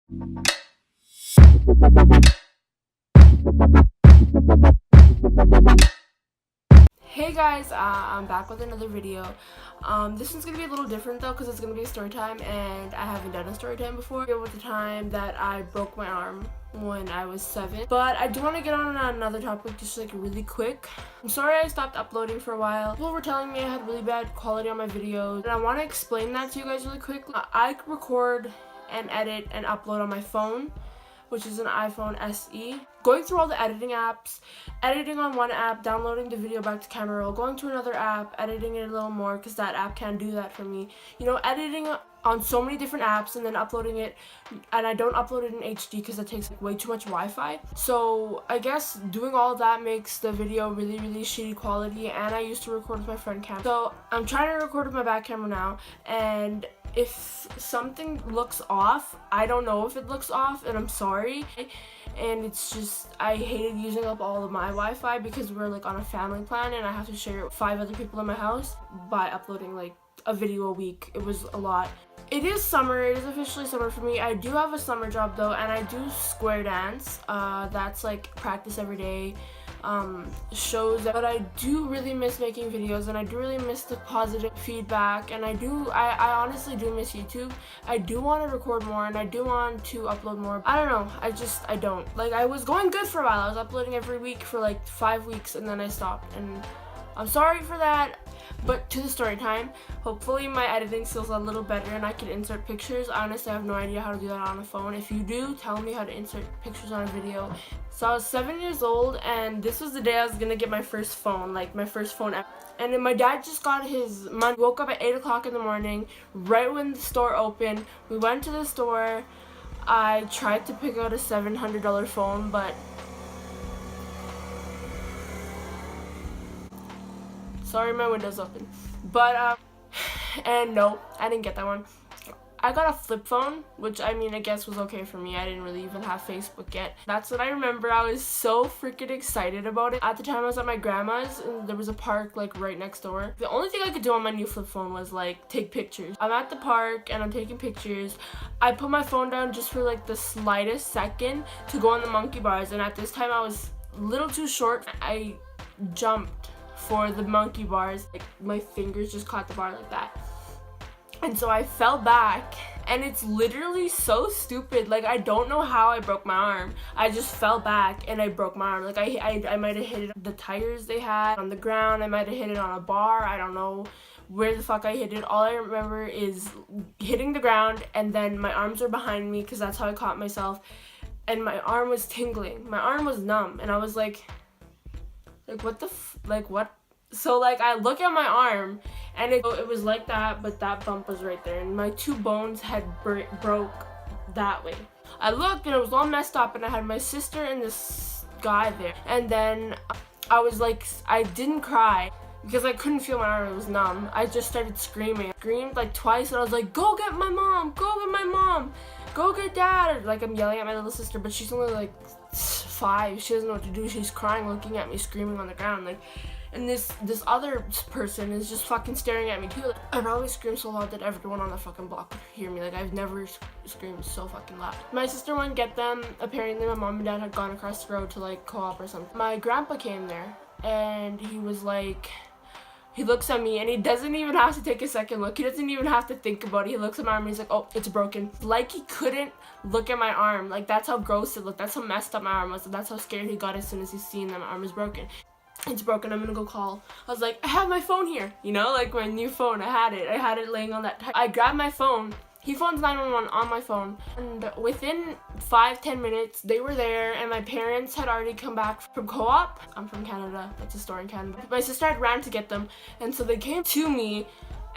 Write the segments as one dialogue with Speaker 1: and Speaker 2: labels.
Speaker 1: Hey guys, I'm back with another video. This one's gonna be a little different though because it's gonna be a story time and I haven't done a story time before. With the time that I broke my arm when I was 7. But I do want to get on another topic just like really quick. I'm sorry I stopped uploading for a while. People were telling me I had really bad quality on my videos and I want to explain that to you guys really quick. I record and edit and upload on my phone, which is an iPhone SE. Going through all the editing apps, editing on one app, downloading the video back to camera roll, going to another app, editing it a little more because that app can't do that for me. You know, editing on so many different apps and then uploading it, and I don't upload it in HD because it takes like way too much Wi-Fi. So I guess doing all of that makes the video really shitty quality, and I used to record with my front camera. So I'm trying to record with my back camera now, and if something looks off, I don't know if it looks off, and I'm sorry. And it's just, I hated using up all of my Wi-Fi because we're like on a family plan and I have to share it with 5 other people in my house by uploading like a video a week. It was a lot. It is summer, it is officially summer for me. I do have a summer job though, and I do square dance. That's like practice every day. Shows, but I do really miss making videos and I do really miss the positive feedback, and I honestly do miss YouTube. I do want to record more and I do want to upload more. I don't know, I don't. Like, I was going good for a while. I was uploading every week for like 5 weeks and then I stopped, and I'm sorry for that. But to the story time, hopefully my editing skills are a little better and I can insert pictures. Honestly, I have no idea how to do that on a phone. If you do, tell me how to insert pictures on a video. So I was 7 years old and this was the day I was gonna get my first phone, like my first phone ever. And then my dad just got his money. We woke up at 8 o'clock in the morning, right when the store opened. We went to the store. I tried to pick out a $700 phone, but sorry, my window's open. But, and no, I didn't get that one. I got a flip phone, which I mean, I guess was okay for me. I didn't really even have Facebook yet. That's what I remember. I was so freaking excited about it. At the time, I was at my grandma's, and there was a park like right next door. The only thing I could do on my new flip phone was like take pictures. I'm at the park and I'm taking pictures. I put my phone down just for like the slightest second to go on the monkey bars, and at this time, I was a little too short. I jumped for the monkey bars. Like, my fingers just caught the bar like that. And so I fell back, and it's literally so stupid. Like, I don't know how I broke my arm. I just fell back and I broke my arm. Like, I might have hit it the tires they had on the ground. I might have hit it on a bar. I don't know where the fuck I hit it. All I remember is hitting the ground, and then my arms were behind me because that's how I caught myself. And my arm was tingling. My arm was numb, and I was like what the what? So like I look at my arm and it was like that, but that bump was right there and my 2 bones had broke that way. I looked and it was all messed up, and I had my sister and this guy there, and then I was like, I didn't cry because I couldn't feel my arm, it was numb. I just started screaming. I screamed like twice and I was like, go get my mom, go get my mom, go get dad. Like, I'm yelling at my little sister, but she's only like 5. She doesn't know what to do. She's crying, looking at me, screaming on the ground. Like, and this other person is just fucking staring at me too. Like, I probably screamed so loud that everyone on the fucking block would hear me. Like, I've never screamed so fucking loud. My sister went to get them. Apparently my mom and dad had gone across the road to like co-op or something. My grandpa came there and he was like, he looks at me and he doesn't even have to take a second look. He doesn't even have to think about it. He looks at my arm and he's like, oh, it's broken. Like, he couldn't look at my arm. Like, that's how gross it looked. That's how messed up my arm was. That's how scared he got as soon as he seen that my arm was broken. It's broken, I'm gonna go call. I was like, I have my phone here, you know, like my new phone. I had it laying on that. I grabbed my phone. He phones 911 on my phone, and within 5-10 minutes they were there, and my parents had already come back from co-op. I'm from Canada, that's a store in Canada. My sister had ran to get them, and so they came to me,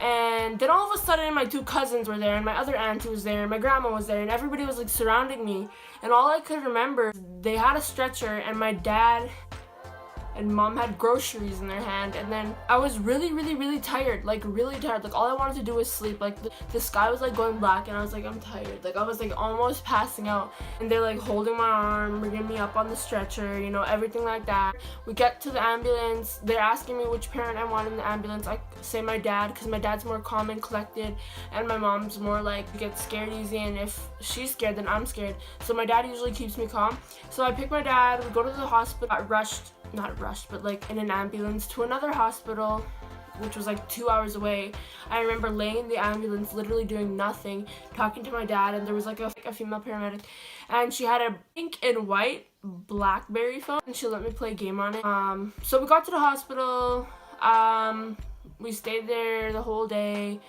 Speaker 1: and then all of a sudden my 2 cousins were there, and my other aunt was there, and my grandma was there, and everybody was like surrounding me, and all I could remember, they had a stretcher, and my dad and mom had groceries in their hand, and then I was really tired, like really tired. Like all I wanted to do was sleep. Like the sky was like going black, and I was like, I'm tired. Like I was like almost passing out, and they're like holding my arm, bringing me up on the stretcher, you know, everything like that. We get to the ambulance. They're asking me which parent I want in the ambulance. I say my dad, because my dad's more calm and collected, and my mom's more like gets scared easy, and if she's scared then I'm scared, so my dad usually keeps me calm. So I pick my dad, we go to the hospital. Got not rushed, but like in an ambulance to another hospital, which was like 2 hours away. I remember laying in the ambulance, literally doing nothing, talking to my dad, and there was like a female paramedic, and she had a pink and white BlackBerry phone, and she let me play a game on it. So we got to the hospital. We stayed there the whole day.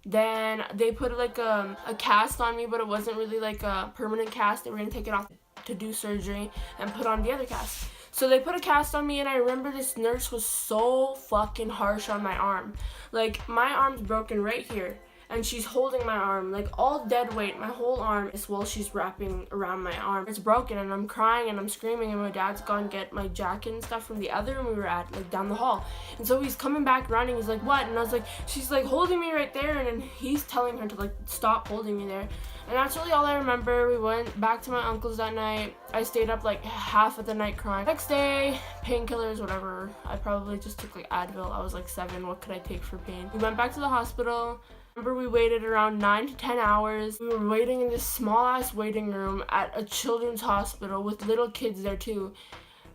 Speaker 1: Then they put like a cast on me, but it wasn't really like a permanent cast. They were gonna take it off to do surgery and put on the other cast. So they put a cast on me, and I remember this nurse was so fucking harsh on my arm. Like my arm's broken right here, and she's holding my arm, like all dead weight. My whole arm is while she's wrapping around my arm. It's broken, and I'm crying and I'm screaming, and my dad's gone get my jacket and stuff from the other room we were at, like down the hall. And so he's coming back running. He's like, what? And I was like, she's like holding me right there, and then he's telling her to like stop holding me there. And that's really all I remember. We went back to my uncle's that night. I stayed up like half of the night crying. Next day, painkillers, whatever. I probably just took like Advil. I was like 7. What could I take for pain? We went back to the hospital. Remember, we waited around 9 to 10 hours. We were waiting in this small ass waiting room at a children's hospital with little kids there too,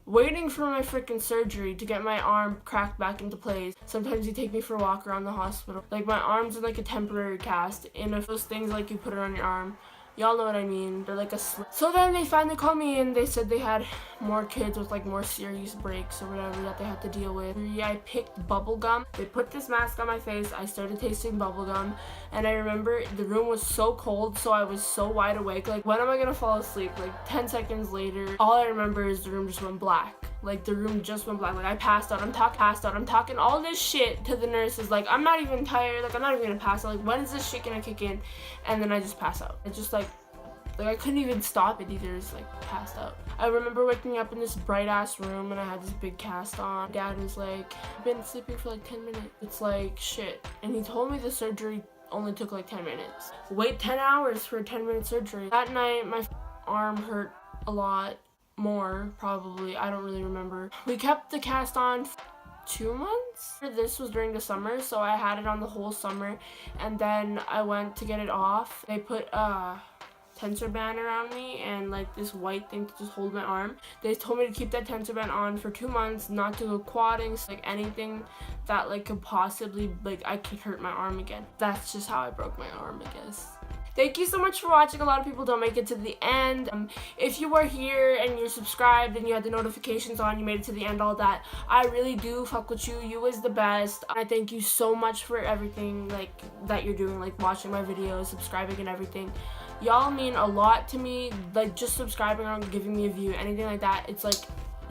Speaker 1: waiting for my freaking surgery to get my arm cracked back into place. Sometimes you take me for a walk around the hospital. Like my arm's in like a temporary cast, and if those things like you put it on your arm, y'all know what I mean. They're like a So then they finally called me in. They said they had more kids with like more serious breaks or whatever that they had to deal with. Yeah, I picked bubble gum. They put this mask on my face. I started tasting bubble gum, and I remember the room was so cold, so I was so wide awake. Like, when am I gonna fall asleep? Like 10 seconds later, all I remember is the room just went black. Like the room just went black. Like I passed out. I'm talking all this shit to the nurses. Like I'm not even tired. Like I'm not even gonna pass out. Like when is this shit gonna kick in? And then I just pass out. It's just like I couldn't even stop it either. It's like passed out. I remember waking up in this bright ass room, and I had this big cast on. Dad was like, I've been sleeping for like 10 minutes. It's like shit. And he told me the surgery only took like 10 minutes. Wait 10 hours for a 10-minute surgery. That night my arm hurt a lot more, probably. I don't really remember. We kept the cast on for 2 months. This was during the summer, so I had it on the whole summer, and then I went to get it off. They put a tensor band around me and like this white thing to just hold my arm. They told me to keep that tensor band on for 2 months, not to go quadding, so, like anything that like could possibly like I could hurt my arm again. That's just how I broke my arm, I guess. Thank you so much for watching. A lot of people don't make it to the end. If you are here and you're subscribed and you had the notifications on, you made it to the end, all that, I really do fuck with you. You is the best. I thank you so much for everything like that you're doing, like watching my videos, subscribing and everything. Y'all mean a lot to me. Like just subscribing or giving me a view, anything like that, it's like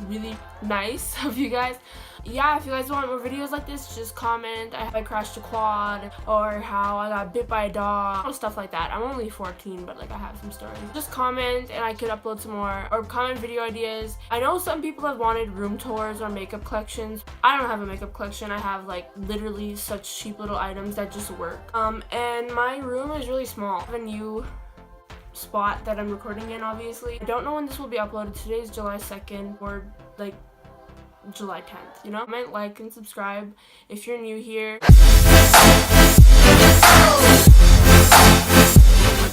Speaker 1: really nice of you guys. Yeah, if you guys want more videos like this, just comment how I crashed a quad or how I got bit by a dog, stuff like that. I'm only 14, but like I have some stories. Just comment and I could upload some more, or comment video ideas. I know some people have wanted room tours or makeup collections. I don't have a makeup collection. I have like literally such cheap little items that just work. And my room is really small. I have a new spot that I'm recording in, obviously. I don't know when this will be uploaded. Today's July 2nd or like July 10th, you know? Comment, like, and subscribe if you're new here. Thanks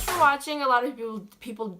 Speaker 1: for watching. A lot of people